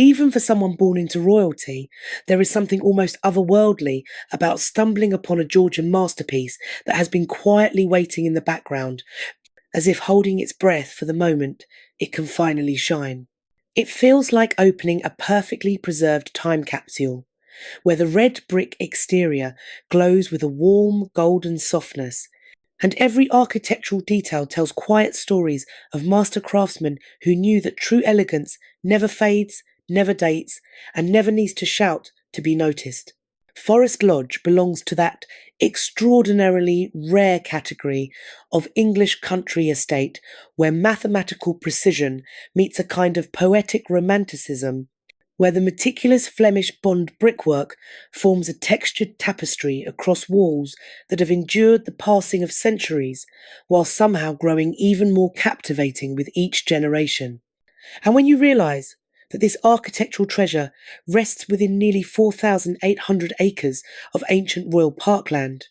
Even for someone born into royalty, there is something almost otherworldly about stumbling upon a Georgian masterpiece that has been quietly waiting in the background, as if holding its breath for the moment it can finally shine. It feels like opening a perfectly preserved time capsule, where the red brick exterior glows with a warm golden softness, and every architectural detail tells quiet stories of master craftsmen who knew that true elegance never fades, never dates, and never needs to shout to be noticed. Forest Lodge belongs to that extraordinarily rare category of English country estate where mathematical precision meets a kind of poetic romanticism, where the meticulous Flemish bond brickwork forms a textured tapestry across walls that have endured the passing of centuries, while somehow growing even more captivating with each generation. And when you realise that this architectural treasure rests within nearly 4,800 acres of ancient royal parkland,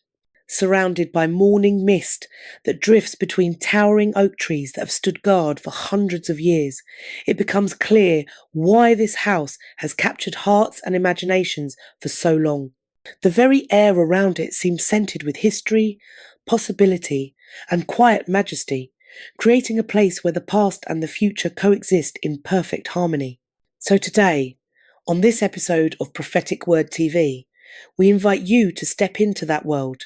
surrounded by morning mist that drifts between towering oak trees that have stood guard for hundreds of years, it becomes clear why this house has captured hearts and imaginations for so long. The very air around it seems scented with history, possibility, and quiet majesty, creating a place where the past and the future coexist in perfect harmony. So today, on this episode of Prophetic Word TV, we invite you to step into that world.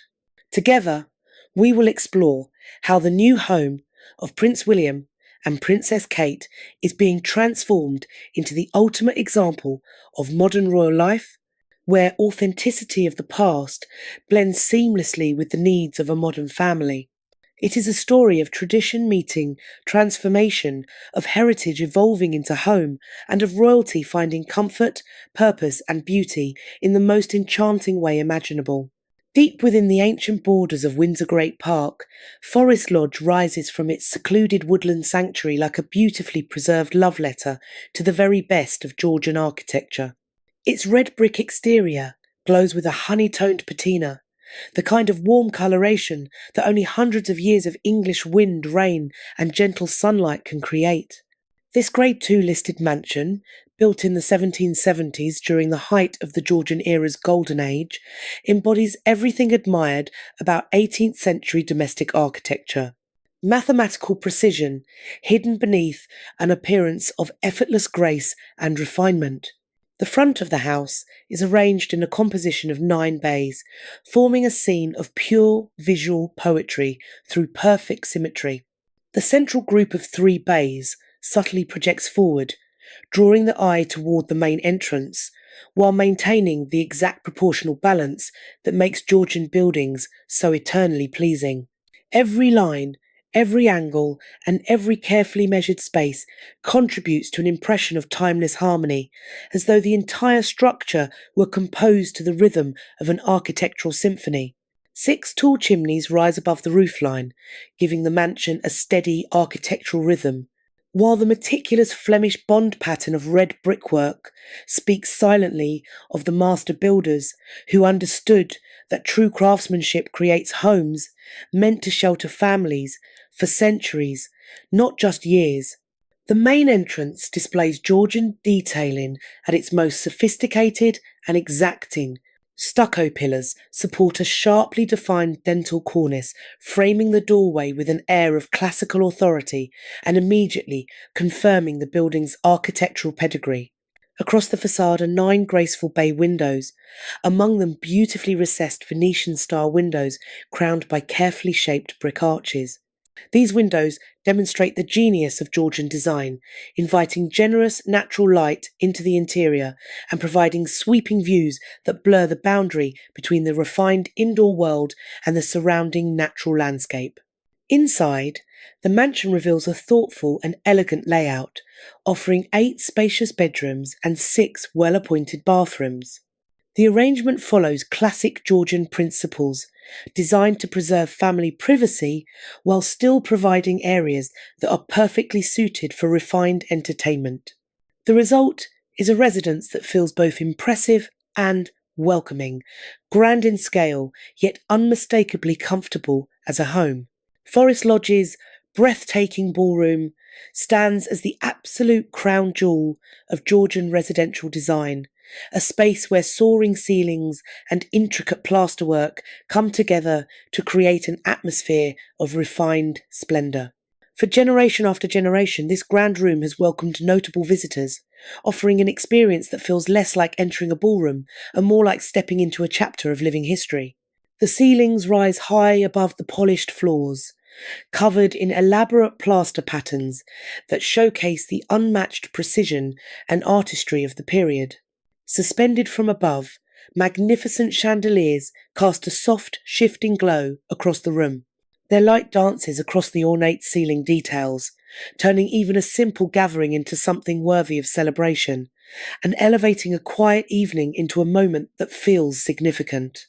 Together, we will explore how the new home of Prince William and Princess Kate is being transformed into the ultimate example of modern royal life, where authenticity of the past blends seamlessly with the needs of a modern family. It is a story of tradition meeting transformation, of heritage evolving into home, and of royalty finding comfort, purpose, and beauty in the most enchanting way imaginable. Deep within the ancient borders of Windsor Great Park, Forest Lodge rises from its secluded woodland sanctuary like a beautifully preserved love letter to the very best of Georgian architecture. Its red brick exterior glows with a honey-toned patina, the kind of warm coloration that only hundreds of years of English wind, rain, and gentle sunlight can create. This Grade 2 listed mansion, built in the 1770s during the height of the Georgian era's golden age, embodies everything admired about 18th century domestic architecture. Mathematical precision hidden beneath an appearance of effortless grace and refinement. The front of the house is arranged in a composition of 9 bays, forming a scene of pure visual poetry through perfect symmetry. The central group of 3 bays subtly projects forward, drawing the eye toward the main entrance, while maintaining the exact proportional balance that makes Georgian buildings so eternally pleasing. Every line, every angle, and every carefully measured space contributes to an impression of timeless harmony, as though the entire structure were composed to the rhythm of an architectural symphony. 6 tall chimneys rise above the roofline, giving the mansion a steady architectural rhythm, while the meticulous Flemish bond pattern of red brickwork speaks silently of the master builders who understood that true craftsmanship creates homes meant to shelter families for centuries, not just years. The main entrance displays Georgian detailing at its most sophisticated and exacting. Stucco pillars support a sharply defined dentil cornice, framing the doorway with an air of classical authority and immediately confirming the building's architectural pedigree. Across the facade are 9 graceful bay windows, among them beautifully recessed Venetian-style windows crowned by carefully shaped brick arches. These windows demonstrate the genius of Georgian design, inviting generous natural light into the interior and providing sweeping views that blur the boundary between the refined indoor world and the surrounding natural landscape. Inside, the mansion reveals a thoughtful and elegant layout, offering 8 spacious bedrooms and 6 well-appointed bathrooms. The arrangement follows classic Georgian principles, designed to preserve family privacy while still providing areas that are perfectly suited for refined entertainment. The result is a residence that feels both impressive and welcoming, grand in scale, yet unmistakably comfortable as a home. Forest Lodge's breathtaking ballroom, stands as the absolute crown jewel of Georgian residential design, a space where soaring ceilings and intricate plasterwork come together to create an atmosphere of refined splendour. For generation after generation, this grand room has welcomed notable visitors, offering an experience that feels less like entering a ballroom and more like stepping into a chapter of living history. The ceilings rise high above the polished floors, covered in elaborate plaster patterns that showcase the unmatched precision and artistry of the period. Suspended from above, magnificent chandeliers cast a soft, shifting glow across the room. Their light dances across the ornate ceiling details, turning even a simple gathering into something worthy of celebration, and elevating a quiet evening into a moment that feels significant.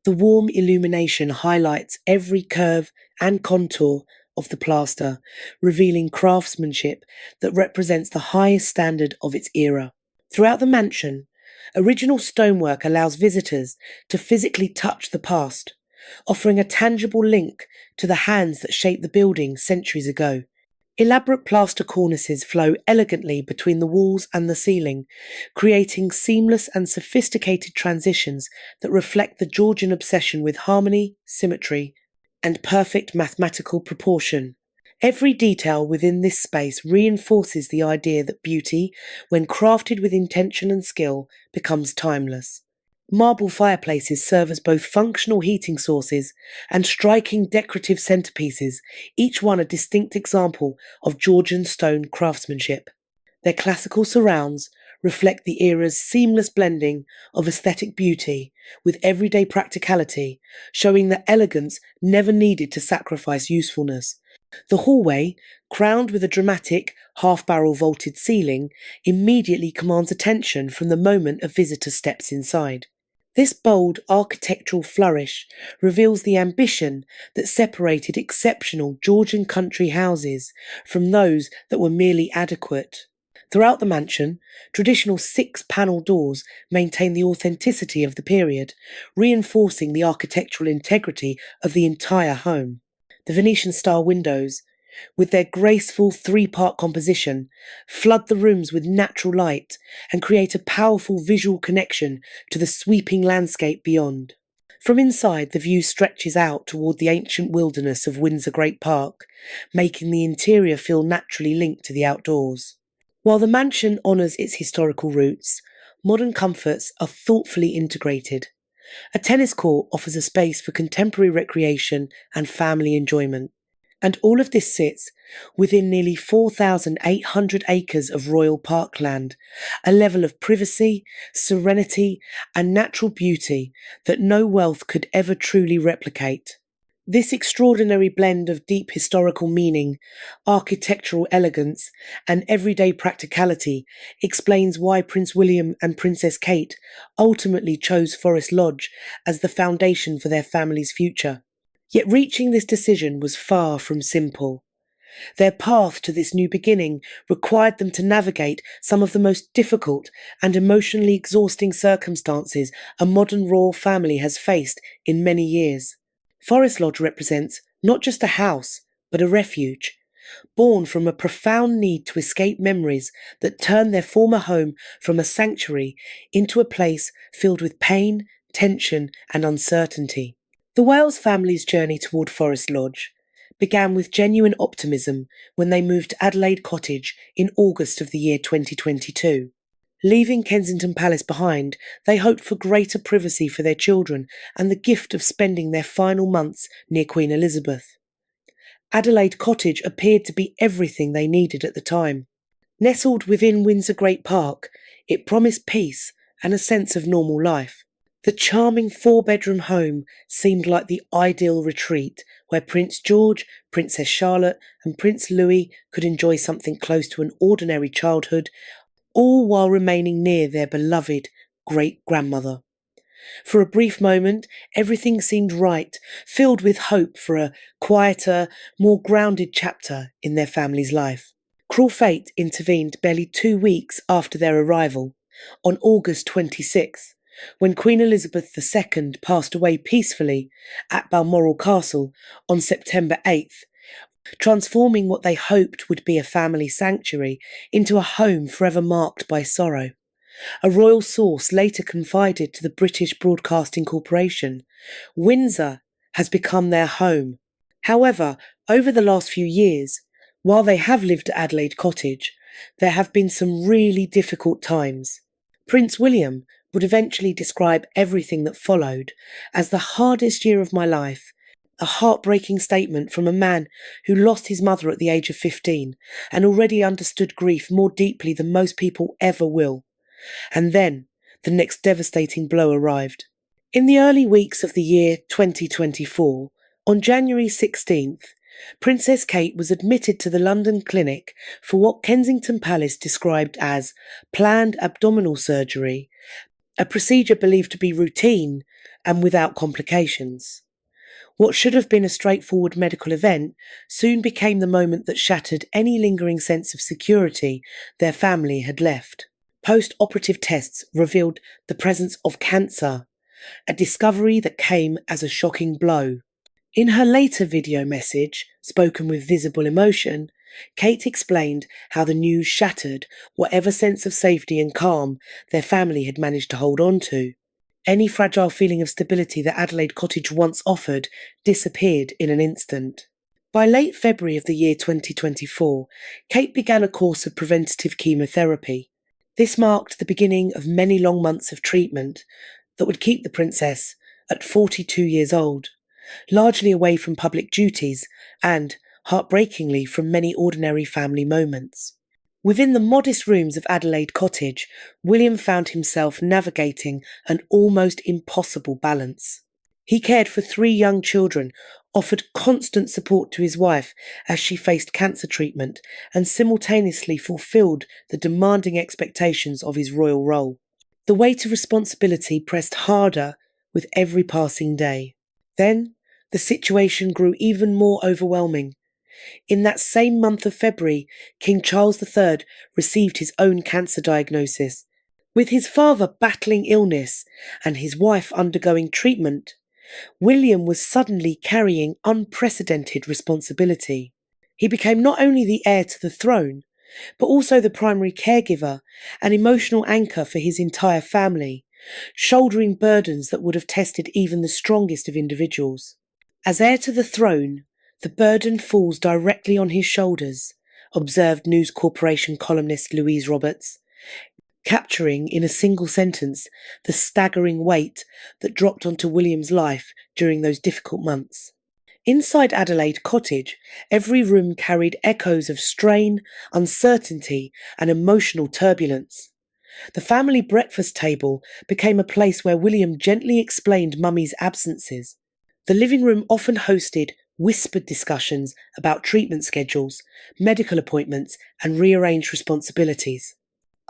The warm illumination highlights every curve and contour of the plaster, revealing craftsmanship that represents the highest standard of its era. Throughout the mansion, original stonework allows visitors to physically touch the past, offering a tangible link to the hands that shaped the building centuries ago. Elaborate plaster cornices flow elegantly between the walls and the ceiling, creating seamless and sophisticated transitions that reflect the Georgian obsession with harmony, symmetry, and perfect mathematical proportion. Every detail within this space reinforces the idea that beauty, when crafted with intention and skill, becomes timeless. Marble fireplaces serve as both functional heating sources and striking decorative centerpieces, each one a distinct example of Georgian stone craftsmanship. Their classical surrounds reflect the era's seamless blending of aesthetic beauty with everyday practicality, showing that elegance never needed to sacrifice usefulness. The hallway, crowned with a dramatic half-barrel vaulted ceiling, immediately commands attention from the moment a visitor steps inside. This bold architectural flourish reveals the ambition that separated exceptional Georgian country houses from those that were merely adequate. Throughout the mansion, traditional six-panel doors maintain the authenticity of the period, reinforcing the architectural integrity of the entire home. The Venetian-style windows, with their graceful three-part composition, flood the rooms with natural light and create a powerful visual connection to the sweeping landscape beyond. From inside, the view stretches out toward the ancient wilderness of Windsor Great Park, making the interior feel naturally linked to the outdoors. While the mansion honours its historical roots, modern comforts are thoughtfully integrated. A tennis court offers a space for contemporary recreation and family enjoyment. And all of this sits within nearly 4,800 acres of royal parkland, a level of privacy, serenity, and natural beauty that no wealth could ever truly replicate. This extraordinary blend of deep historical meaning, architectural elegance, and everyday practicality explains why Prince William and Princess Kate ultimately chose Forest Lodge as the foundation for their family's future. Yet reaching this decision was far from simple. Their path to this new beginning required them to navigate some of the most difficult and emotionally exhausting circumstances a modern royal family has faced in many years. Forest Lodge represents not just a house, but a refuge, born from a profound need to escape memories that turned their former home from a sanctuary into a place filled with pain, tension, and uncertainty. The Wales family's journey toward Forest Lodge began with genuine optimism when they moved to Adelaide Cottage in August of the year 2022. Leaving Kensington Palace behind, they hoped for greater privacy for their children and the gift of spending their final months near Queen Elizabeth. Adelaide Cottage appeared to be everything they needed at the time. Nestled within Windsor Great Park, it promised peace and a sense of normal life. The charming four-bedroom home seemed like the ideal retreat where Prince George, Princess Charlotte, and Prince Louis could enjoy something close to an ordinary childhood, all while remaining near their beloved great-grandmother. For a brief moment, everything seemed right, filled with hope for a quieter, more grounded chapter in their family's life. Cruel fate intervened barely 2 weeks after their arrival, on August 26th, when Queen Elizabeth II passed away peacefully at Balmoral Castle on September 8th, transforming what they hoped would be a family sanctuary into a home forever marked by sorrow. A royal source later confided to the British Broadcasting Corporation, Windsor has become their home. However, over the last few years, while they have lived at Adelaide Cottage, there have been some really difficult times. Prince William would eventually describe everything that followed as the hardest year of my life, a heartbreaking statement from a man who lost his mother at the age of 15 and already understood grief more deeply than most people ever will. And then the next devastating blow arrived. In the early weeks of the year 2024, on January 16th, Princess Kate was admitted to the London clinic for what Kensington Palace described as planned abdominal surgery, a procedure believed to be routine and without complications. What should have been a straightforward medical event soon became the moment that shattered any lingering sense of security their family had left. Post-operative tests revealed the presence of cancer, a discovery that came as a shocking blow. In her later video message, spoken with visible emotion, Kate explained how the news shattered whatever sense of safety and calm their family had managed to hold on to. Any fragile feeling of stability that Adelaide Cottage once offered disappeared in an instant. By late February of the year 2024, Kate began a course of preventative chemotherapy. This marked the beginning of many long months of treatment that would keep the princess at 42 years old, largely away from public duties and, heartbreakingly, from many ordinary family moments. Within the modest rooms of Adelaide Cottage, William found himself navigating an almost impossible balance. He cared for 3 young children, offered constant support to his wife as she faced cancer treatment, and simultaneously fulfilled the demanding expectations of his royal role. The weight of responsibility pressed harder with every passing day. Then, the situation grew even more overwhelming. In that same month of February, King Charles III received his own cancer diagnosis. With his father battling illness and his wife undergoing treatment, William was suddenly carrying unprecedented responsibility. He became not only the heir to the throne, but also the primary caregiver and emotional anchor for his entire family, shouldering burdens that would have tested even the strongest of individuals. As heir to the throne, the burden falls directly on his shoulders, observed News Corporation columnist Louise Roberts, capturing in a single sentence the staggering weight that dropped onto William's life during those difficult months. Inside Adelaide Cottage, every room carried echoes of strain, uncertainty, and emotional turbulence. The family breakfast table became a place where William gently explained Mummy's absences. The living room often hosted whispered discussions about treatment schedules, medical appointments, and rearranged responsibilities.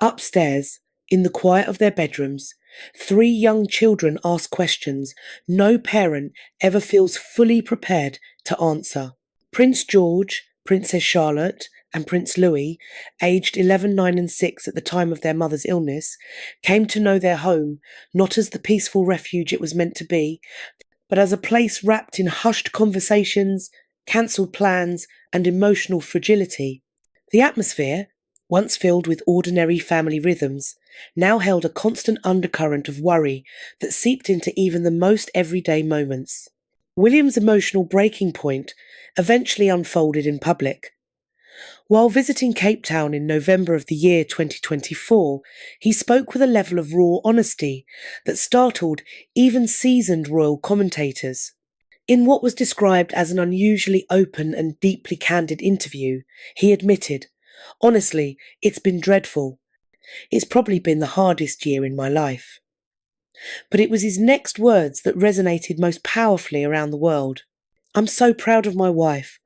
Upstairs, in the quiet of their bedrooms, 3 young children ask questions no parent ever feels fully prepared to answer. Prince George, Princess Charlotte, and Prince Louis, aged 11, 9 and 6 at the time of their mother's illness, came to know their home not as the peaceful refuge it was meant to be, but as a place wrapped in hushed conversations, cancelled plans, and emotional fragility. The atmosphere, once filled with ordinary family rhythms, now held a constant undercurrent of worry that seeped into even the most everyday moments. William's emotional breaking point eventually unfolded in public. While visiting Cape Town in November of the year 2024, he spoke with a level of raw honesty that startled even seasoned royal commentators. In what was described as an unusually open and deeply candid interview, he admitted, "Honestly, it's been dreadful. It's probably been the hardest year in my life." But it was his next words that resonated most powerfully around the world. "I'm so proud of my wife.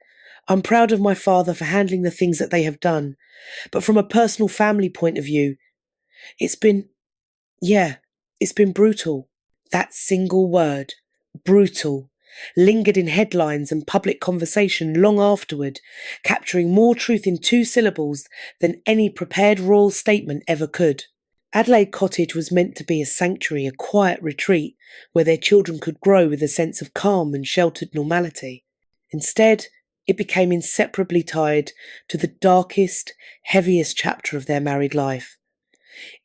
I'm proud of my father for handling the things that they have done. But from a personal family point of view, it's been brutal." That single word, brutal, lingered in headlines and public conversation long afterward, capturing more truth in 2 syllables than any prepared royal statement ever could. Adelaide Cottage was meant to be a sanctuary, a quiet retreat, where their children could grow with a sense of calm and sheltered normality. Instead, it became inseparably tied to the darkest, heaviest chapter of their married life.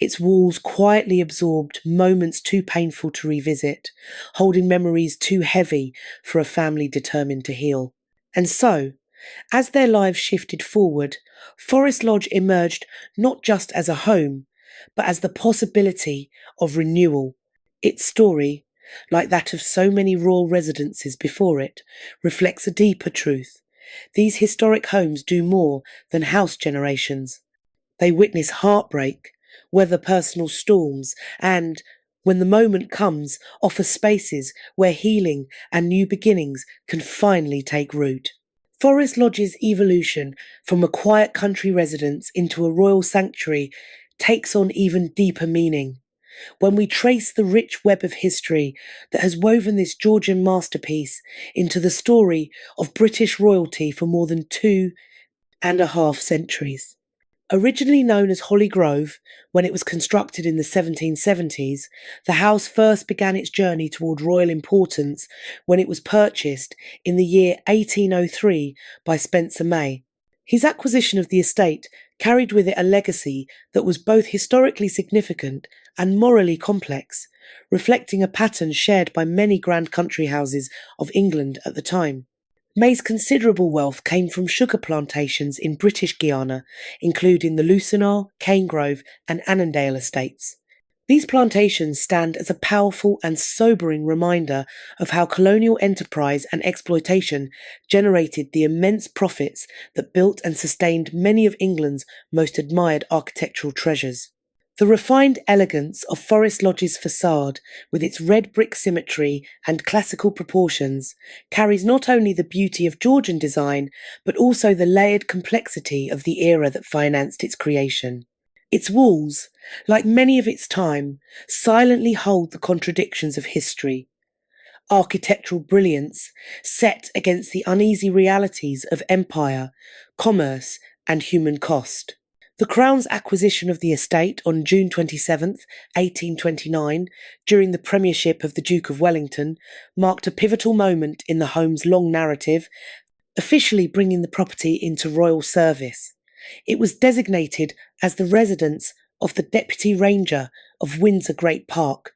Its walls quietly absorbed moments too painful to revisit, holding memories too heavy for a family determined to heal. And so, as their lives shifted forward, Forest Lodge emerged not just as a home, but as the possibility of renewal. Its story, like that of so many royal residences before it, reflects a deeper truth. These historic homes do more than house generations. They witness heartbreak, weather personal storms, and, when the moment comes, offer spaces where healing and new beginnings can finally take root. Forest Lodge's evolution from a quiet country residence into a royal sanctuary takes on even deeper meaning. When we trace the rich web of history that has woven this Georgian masterpiece into the story of British royalty for more than 2.5 centuries. Originally known as Holly Grove, when it was constructed in the 1770s, the house first began its journey toward royal importance when it was purchased in the year 1803 by Spencer May. His acquisition of the estate carried with it a legacy that was both historically significant and morally complex, reflecting a pattern shared by many grand country houses of England at the time. May's considerable wealth came from sugar plantations in British Guiana, including the Lucenor, Cane Grove and Annandale estates. These plantations stand as a powerful and sobering reminder of how colonial enterprise and exploitation generated the immense profits that built and sustained many of England's most admired architectural treasures. The refined elegance of Forest Lodge's facade, with its red brick symmetry and classical proportions, carries not only the beauty of Georgian design, but also the layered complexity of the era that financed its creation. Its walls, like many of its time, silently hold the contradictions of history. Architectural brilliance set against the uneasy realities of empire, commerce, and human cost. The Crown's acquisition of the estate on June 27, 1829, during the premiership of the Duke of Wellington, marked a pivotal moment in the home's long narrative, officially bringing the property into royal service. It was designated as the residence of the Deputy Ranger of Windsor Great Park,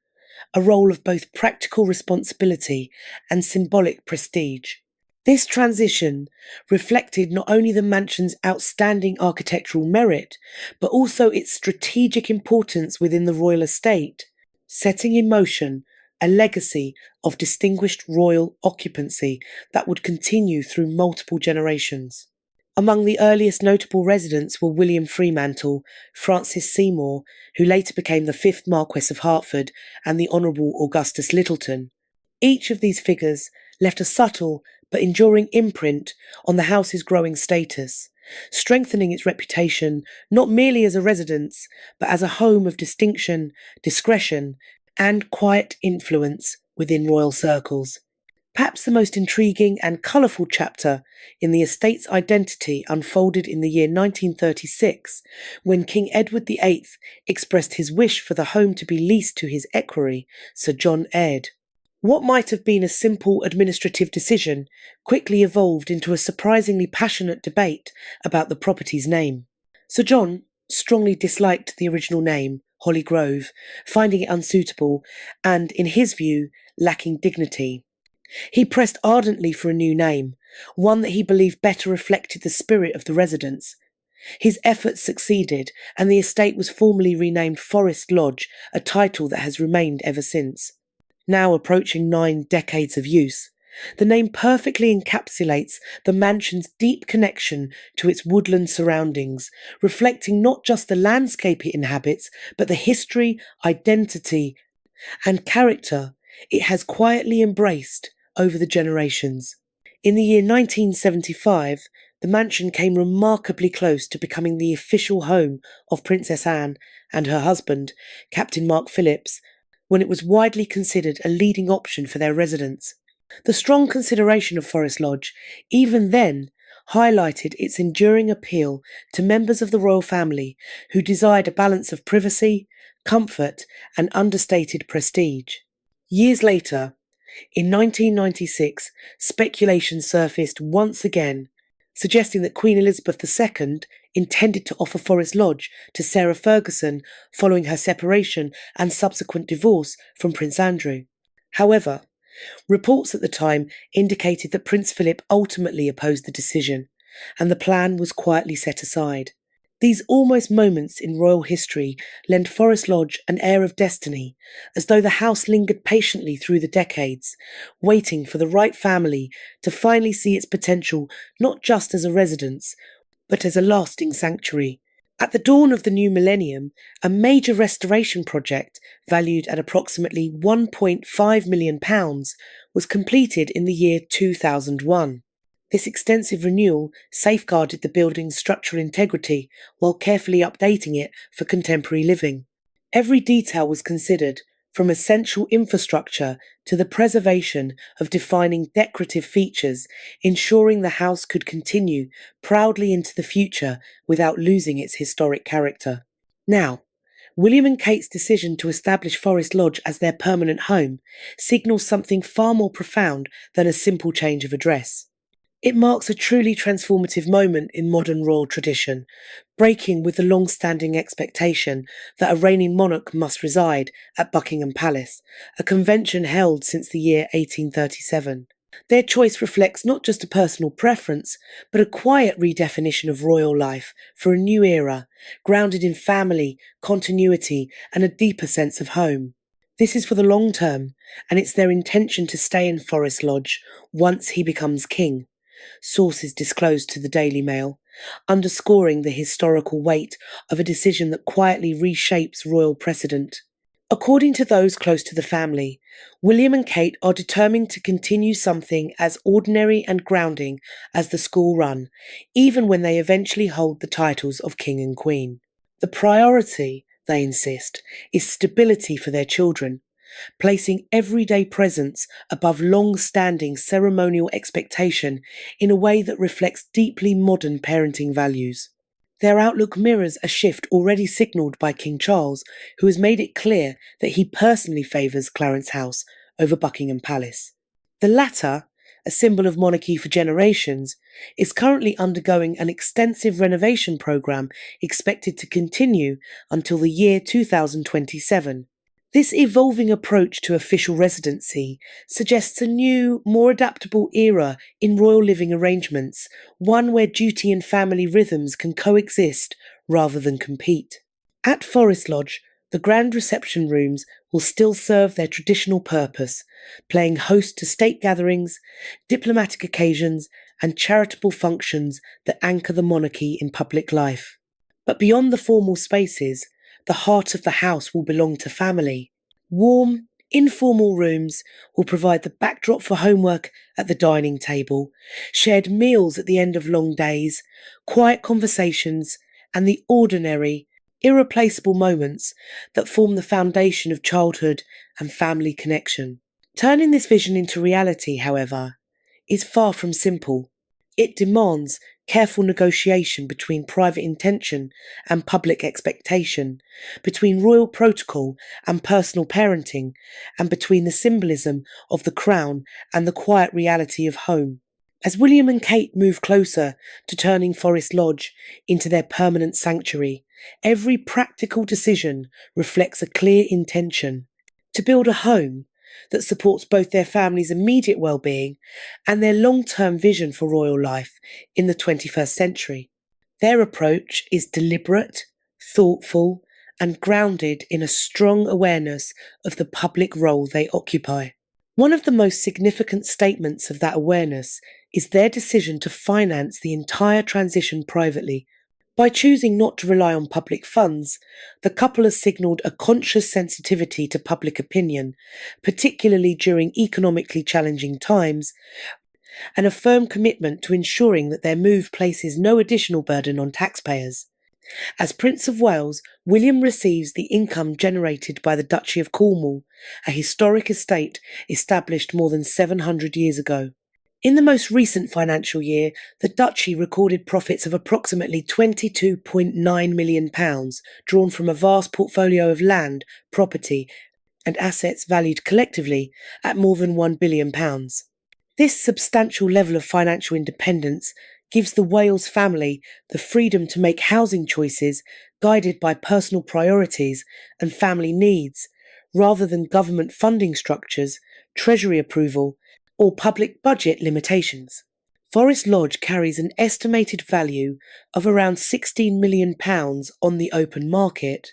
a role of both practical responsibility and symbolic prestige. This transition reflected not only the mansion's outstanding architectural merit, but also its strategic importance within the royal estate, setting in motion a legacy of distinguished royal occupancy that would continue through multiple generations. Among the earliest notable residents were William Fremantle, Francis Seymour, who later became the 5th Marquess of Hertford, and the Honourable Augustus Littleton. Each of these figures left a subtle but enduring imprint on the house's growing status, strengthening its reputation not merely as a residence, but as a home of distinction, discretion, and quiet influence within royal circles. Perhaps the most intriguing and colourful chapter in the estate's identity unfolded in the year 1936, when King Edward VIII expressed his wish for the home to be leased to his equerry, Sir John Aird. What might have been a simple administrative decision quickly evolved into a surprisingly passionate debate about the property's name. Sir John strongly disliked the original name, Holly Grove, finding it unsuitable and, in his view, lacking dignity. He pressed ardently for a new name, one that he believed better reflected the spirit of the residence. His efforts succeeded, and the estate was formally renamed Forest Lodge, a title that has remained ever since. Now approaching 9 decades of use, the name perfectly encapsulates the mansion's deep connection to its woodland surroundings, reflecting not just the landscape it inhabits, but the history, identity, and character it has quietly embraced over the generations. In the year 1975, the mansion came remarkably close to becoming the official home of Princess Anne and her husband, Captain Mark Phillips, when it was widely considered a leading option for their residence. The strong consideration of Forest Lodge, even then, highlighted its enduring appeal to members of the royal family who desired a balance of privacy, comfort, and understated prestige. Years later, in 1996, speculation surfaced once again suggesting that Queen Elizabeth II intended to offer Forest Lodge to Sarah Ferguson following her separation and subsequent divorce from Prince Andrew. However, reports at the time indicated that Prince Philip ultimately opposed the decision, and the plan was quietly set aside. These almost moments in royal history lend Forest Lodge an air of destiny, as though the house lingered patiently through the decades, waiting for the right family to finally see its potential not just as a residence, but as a lasting sanctuary. At the dawn of the new millennium, a major restoration project, valued at approximately £1.5 million, was completed in the year 2001. This extensive renewal safeguarded the building's structural integrity while carefully updating it for contemporary living. Every detail was considered, from essential infrastructure to the preservation of defining decorative features, ensuring the house could continue proudly into the future without losing its historic character. Now, William and Kate's decision to establish Forest Lodge as their permanent home signals something far more profound than a simple change of address. It marks a truly transformative moment in modern royal tradition, breaking with the long-standing expectation that a reigning monarch must reside at Buckingham Palace, a convention held since the year 1837. Their choice reflects not just a personal preference, but a quiet redefinition of royal life for a new era, grounded in family, continuity, and a deeper sense of home. This is for the long term, and it's their intention to stay in Forest Lodge once he becomes king. Sources disclosed to the Daily Mail, underscoring the historical weight of a decision that quietly reshapes royal precedent. According to those close to the family, William and Kate are determined to continue something as ordinary and grounding as the school run, even when they eventually hold the titles of King and Queen. The priority, they insist, is stability for their children, placing everyday presence above long-standing ceremonial expectation in a way that reflects deeply modern parenting values. Their outlook mirrors a shift already signalled by King Charles, who has made it clear that he personally favours Clarence House over Buckingham Palace. The latter, a symbol of monarchy for generations, is currently undergoing an extensive renovation programme expected to continue until the year 2027. This evolving approach to official residency suggests a new, more adaptable era in royal living arrangements, one where duty and family rhythms can coexist rather than compete. At Forest Lodge, the grand reception rooms will still serve their traditional purpose, playing host to state gatherings, diplomatic occasions, and charitable functions that anchor the monarchy in public life. But beyond the formal spaces, the heart of the house will belong to family. Warm, informal rooms will provide the backdrop for homework at the dining table, shared meals at the end of long days, quiet conversations, and the ordinary, irreplaceable moments that form the foundation of childhood and family connection. Turning this vision into reality, however, is far from simple. It demands careful negotiation between private intention and public expectation, between royal protocol and personal parenting, and between the symbolism of the crown and the quiet reality of home. As William and Kate move closer to turning Forest Lodge into their permanent sanctuary, every practical decision reflects a clear intention: to build a home that supports both their family's immediate well-being and their long-term vision for royal life in the 21st century. Their approach is deliberate, thoughtful, and grounded in a strong awareness of the public role they occupy. One of the most significant statements of that awareness is their decision to finance the entire transition privately. By choosing not to rely on public funds, the couple has signalled a conscious sensitivity to public opinion, particularly during economically challenging times, and a firm commitment to ensuring that their move places no additional burden on taxpayers. As Prince of Wales, William receives the income generated by the Duchy of Cornwall, a historic estate established more than 700 years ago. In the most recent financial year, the Duchy recorded profits of approximately £22.9 million, drawn from a vast portfolio of land, property, and assets valued collectively at more than £1 billion. This substantial level of financial independence gives the Wales family the freedom to make housing choices guided by personal priorities and family needs, rather than government funding structures, treasury approval, or public budget limitations. Forest Lodge carries an estimated value of around £16 million on the open market,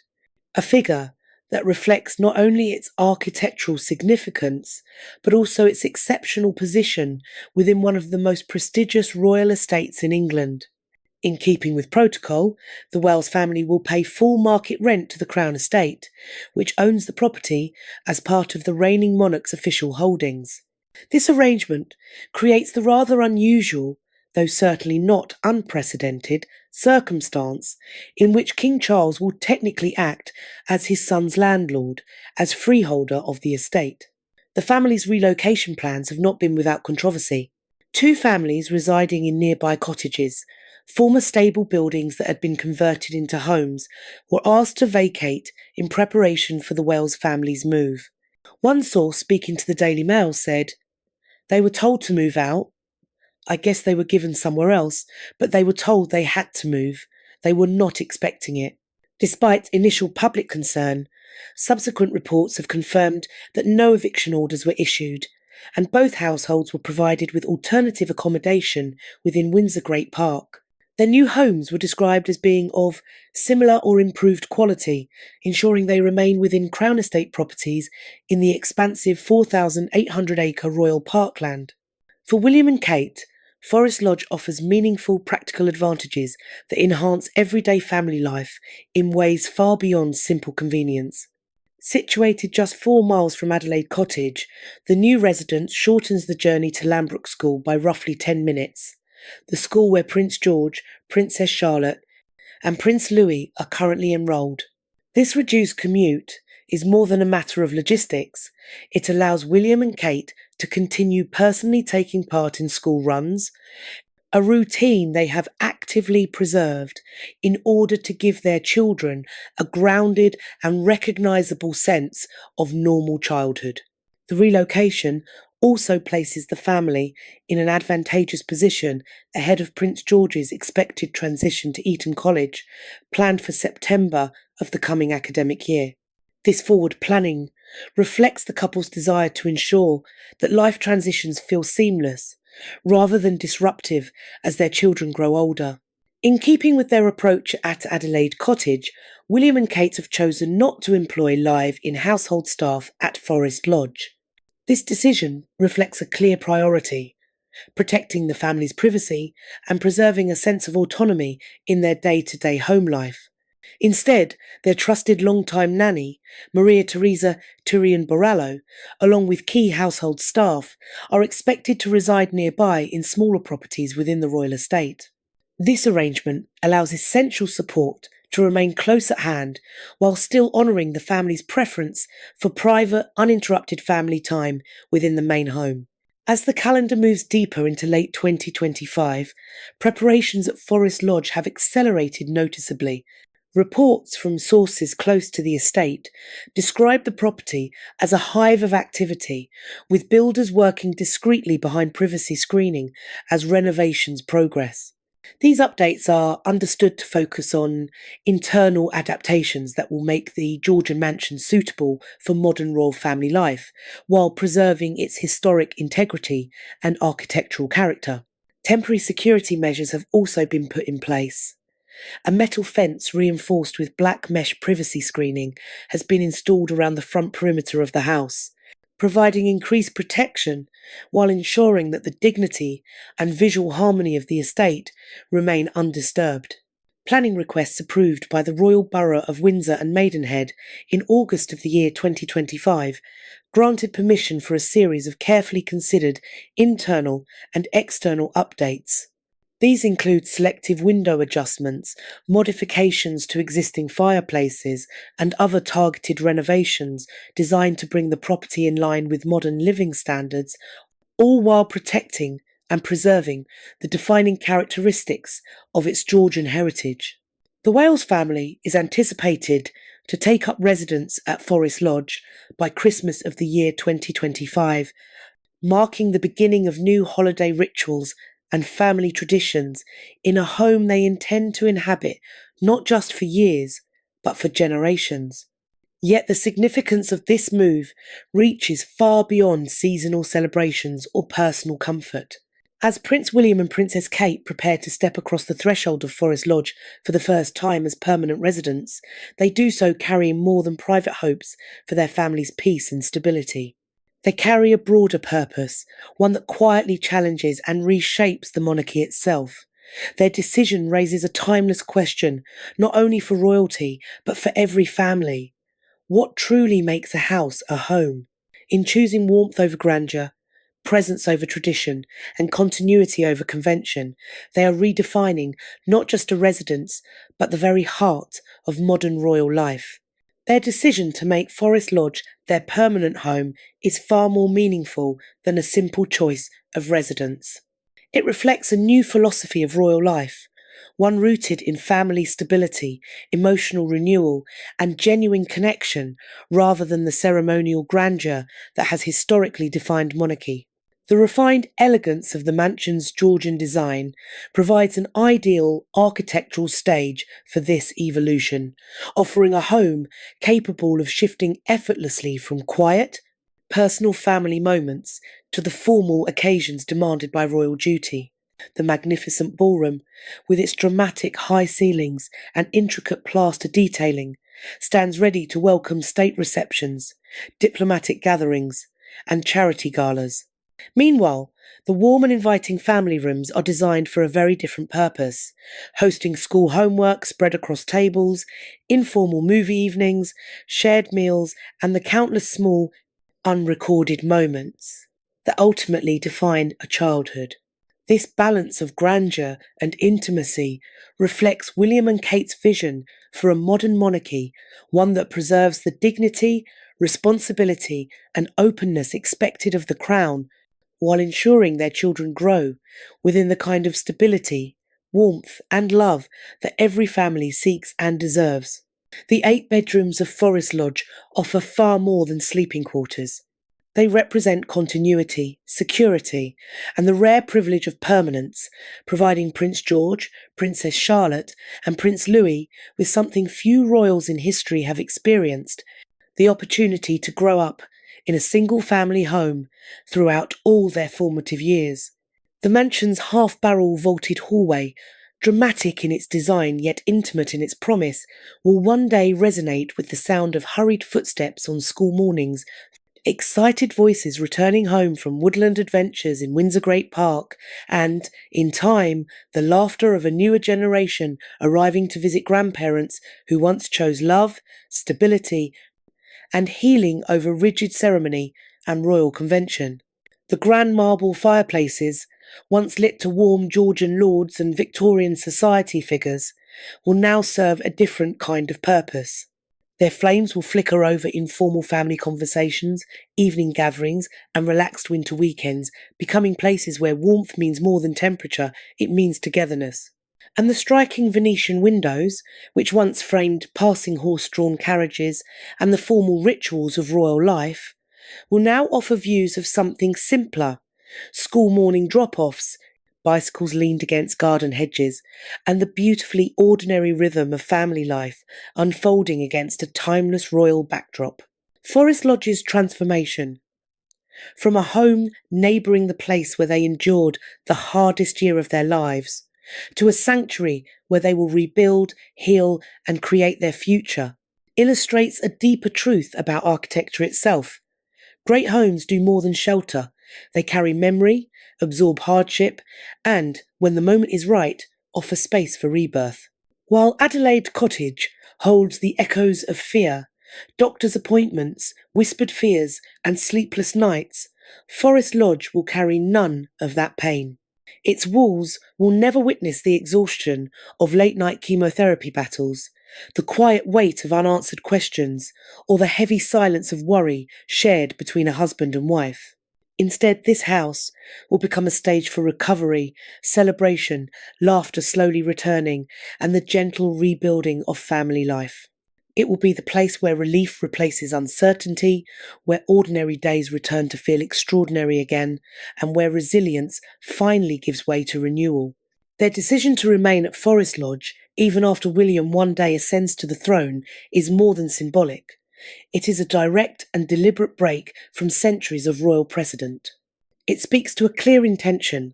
a figure that reflects not only its architectural significance, but also its exceptional position within one of the most prestigious royal estates in England. In keeping with protocol, the Wells family will pay full market rent to the Crown Estate, which owns the property as part of the reigning monarch's official holdings. This arrangement creates the rather unusual, though certainly not unprecedented, circumstance in which King Charles will technically act as his son's landlord, as freeholder of the estate. The family's relocation plans have not been without controversy. Two families residing in nearby cottages, former stable buildings that had been converted into homes, were asked to vacate in preparation for the Wells family's move. One source speaking to the Daily Mail said, "They were told to move out. I guess they were given somewhere else, but they were told they had to move. They were not expecting it." Despite initial public concern, subsequent reports have confirmed that no eviction orders were issued, and both households were provided with alternative accommodation within Windsor Great Park. Their new homes were described as being of similar or improved quality, ensuring they remain within Crown Estate properties in the expansive 4,800-acre Royal Parkland. For William and Kate, Forest Lodge offers meaningful practical advantages that enhance everyday family life in ways far beyond simple convenience. Situated just 4 miles from Adelaide Cottage, the new residence shortens the journey to Lambrook School by roughly 10 minutes. The school where Prince George, Princess Charlotte, and Prince Louis are currently enrolled. This reduced commute is more than a matter of logistics. It allows William and Kate to continue personally taking part in school runs, a routine they have actively preserved in order to give their children a grounded and recognisable sense of normal childhood. The relocation also places the family in an advantageous position ahead of Prince George's expected transition to Eton College, planned for September of the coming academic year. This forward planning reflects the couple's desire to ensure that life transitions feel seamless, rather than disruptive as their children grow older. In keeping with their approach at Adelaide Cottage, William and Kate have chosen not to employ live in-household staff at Forest Lodge. This decision reflects a clear priority: protecting the family's privacy and preserving a sense of autonomy in their day-to-day home life. Instead, their trusted long-time nanny, Maria Teresa Turian-Borrallo, along with key household staff, are expected to reside nearby in smaller properties within the royal estate. This arrangement allows essential support to remain close at hand while still honouring the family's preference for private, uninterrupted family time within the main home. As the calendar moves deeper into late 2025, preparations at Forest Lodge have accelerated noticeably. Reports from sources close to the estate describe the property as a hive of activity, with builders working discreetly behind privacy screening as renovations progress. These updates are understood to focus on internal adaptations that will make the Georgian mansion suitable for modern royal family life, while preserving its historic integrity and architectural character. Temporary security measures have also been put in place. A metal fence reinforced with black mesh privacy screening has been installed around the front perimeter of the house, providing increased protection while ensuring that the dignity and visual harmony of the estate remain undisturbed. Planning requests approved by the Royal Borough of Windsor and Maidenhead in August of the year 2025 granted permission for a series of carefully considered internal and external updates. These include selective window adjustments, modifications to existing fireplaces, and other targeted renovations designed to bring the property in line with modern living standards, all while protecting and preserving the defining characteristics of its Georgian heritage. The Wales family is anticipated to take up residence at Forest Lodge by Christmas of the year 2025, marking the beginning of new holiday rituals and family traditions in a home they intend to inhabit not just for years, but for generations. Yet the significance of this move reaches far beyond seasonal celebrations or personal comfort. As Prince William and Princess Kate prepare to step across the threshold of Forest Lodge for the first time as permanent residents, they do so carrying more than private hopes for their family's peace and stability. They carry a broader purpose, one that quietly challenges and reshapes the monarchy itself. Their decision raises a timeless question, not only for royalty, but for every family. What truly makes a house a home? In choosing warmth over grandeur, presence over tradition, and continuity over convention, they are redefining not just a residence, but the very heart of modern royal life. Their decision to make Forest Lodge their permanent home is far more meaningful than a simple choice of residence. It reflects a new philosophy of royal life, one rooted in family stability, emotional renewal, and genuine connection rather than the ceremonial grandeur that has historically defined monarchy. The refined elegance of the mansion's Georgian design provides an ideal architectural stage for this evolution, offering a home capable of shifting effortlessly from quiet, personal family moments to the formal occasions demanded by royal duty. The magnificent ballroom, with its dramatic high ceilings and intricate plaster detailing, stands ready to welcome state receptions, diplomatic gatherings, and charity galas. Meanwhile, the warm and inviting family rooms are designed for a very different purpose, hosting school homework spread across tables, informal movie evenings, shared meals, and the countless small, unrecorded moments that ultimately define a childhood. This balance of grandeur and intimacy reflects William and Kate's vision for a modern monarchy, one that preserves the dignity, responsibility, and openness expected of the crown, while ensuring their children grow within the kind of stability, warmth, and love that every family seeks and deserves. The 8 bedrooms of Forest Lodge offer far more than sleeping quarters. They represent continuity, security, and the rare privilege of permanence, providing Prince George, Princess Charlotte, and Prince Louis with something few royals in history have experienced: the opportunity to grow up in a single family home throughout all their formative years. The mansion's half-barrel vaulted hallway, dramatic in its design yet intimate in its promise, will one day resonate with the sound of hurried footsteps on school mornings, excited voices returning home from woodland adventures in Windsor Great Park, and, in time, the laughter of a newer generation arriving to visit grandparents who once chose love, stability, and healing over rigid ceremony and royal convention. The grand marble fireplaces, once lit to warm Georgian lords and Victorian society figures, will now serve a different kind of purpose. Their flames will flicker over informal family conversations, evening gatherings, and relaxed winter weekends, becoming places where warmth means more than temperature, it means togetherness. And the striking Venetian windows, which once framed passing horse-drawn carriages and the formal rituals of royal life, will now offer views of something simpler: school morning drop-offs, bicycles leaned against garden hedges, and the beautifully ordinary rhythm of family life unfolding against a timeless royal backdrop. Forest Lodge's transformation, from a home neighbouring the place where they endured the hardest year of their lives, to a sanctuary where they will rebuild, heal, and create their future, illustrates a deeper truth about architecture itself. Great homes do more than shelter. They carry memory, absorb hardship, and, when the moment is right, offer space for rebirth. While Adelaide Cottage holds the echoes of fear, doctor's appointments, whispered fears, and sleepless nights, Forest Lodge will carry none of that pain. Its walls will never witness the exhaustion of late-night chemotherapy battles, the quiet weight of unanswered questions, or the heavy silence of worry shared between a husband and wife. Instead, this house will become a stage for recovery, celebration, laughter slowly returning, and the gentle rebuilding of family life. It will be the place where relief replaces uncertainty, where ordinary days return to feel extraordinary again, and where resilience finally gives way to renewal. Their decision to remain at Forest Lodge, even after William one day ascends to the throne, is more than symbolic. It is a direct and deliberate break from centuries of royal precedent. It speaks to a clear intention.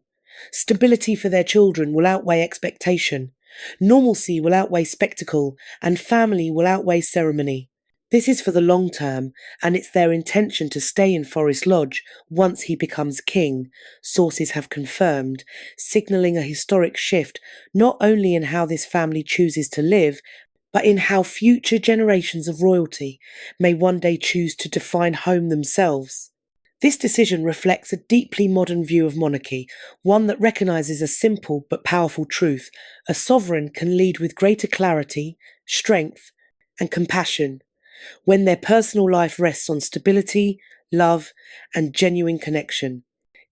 Stability for their children will outweigh expectation. Normalcy will outweigh spectacle, and family will outweigh ceremony. This is for the long term, and it's their intention to stay in Forest Lodge once he becomes king, sources have confirmed, signalling a historic shift not only in how this family chooses to live, but in how future generations of royalty may one day choose to define home themselves. This decision reflects a deeply modern view of monarchy, one that recognises a simple but powerful truth: a sovereign can lead with greater clarity, strength, and compassion when their personal life rests on stability, love, and genuine connection.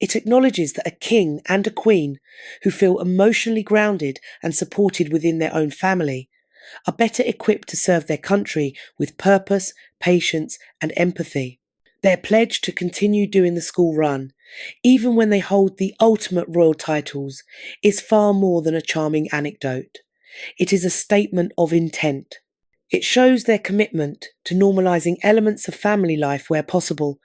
It acknowledges that a king and a queen who feel emotionally grounded and supported within their own family are better equipped to serve their country with purpose, patience, and empathy. Their pledge to continue doing the school run, even when they hold the ultimate royal titles, is far more than a charming anecdote. It is a statement of intent. It shows their commitment to normalising elements of family life where possible,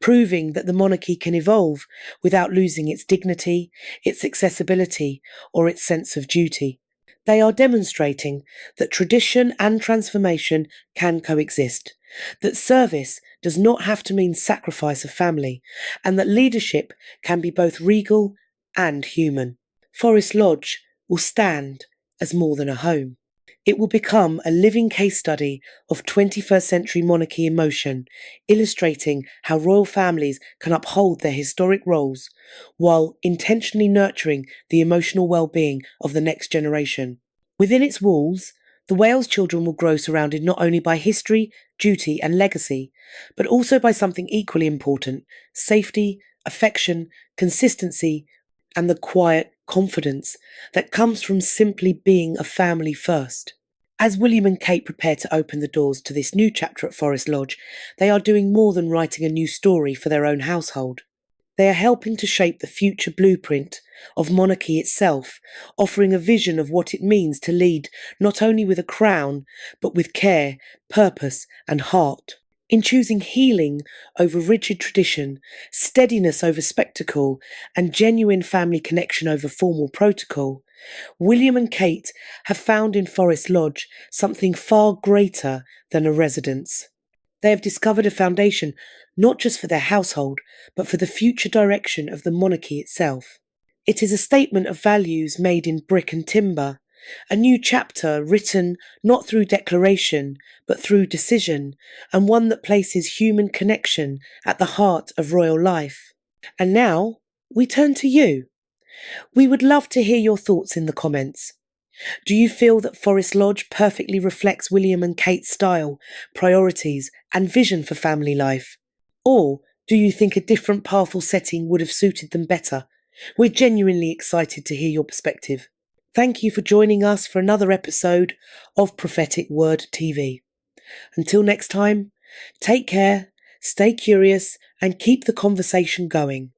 proving that the monarchy can evolve without losing its dignity, its accessibility, or its sense of duty. They are demonstrating that tradition and transformation can coexist, that service does not have to mean sacrifice of family, and that leadership can be both regal and human. Forest Lodge will stand as more than a home. It will become a living case study of 21st century monarchy emotion, illustrating how royal families can uphold their historic roles while intentionally nurturing the emotional well-being of the next generation. Within its walls, the Wales children will grow surrounded not only by history, duty, and legacy, but also by something equally important: safety, affection, consistency, and the quiet confidence that comes from simply being a family first. As William and Kate prepare to open the doors to this new chapter at Forest Lodge, they are doing more than writing a new story for their own household. They are helping to shape the future blueprint of monarchy itself, offering a vision of what it means to lead not only with a crown, but with care, purpose, and heart. In choosing healing over rigid tradition, steadiness over spectacle, and genuine family connection over formal protocol, William and Kate have found in Forest Lodge something far greater than a residence. They have discovered a foundation not just for their household, but for the future direction of the monarchy itself. It is a statement of values made in brick and timber, a new chapter written not through declaration, but through decision, and one that places human connection at the heart of royal life. And now, we turn to you. We would love to hear your thoughts in the comments. Do you feel that Forest Lodge perfectly reflects William and Kate's style, priorities, and vision for family life? Or do you think a different powerful setting would have suited them better? We're genuinely excited to hear your perspective. Thank you for joining us for another episode of Prophetic Word TV. Until next time, take care, stay curious, and keep the conversation going.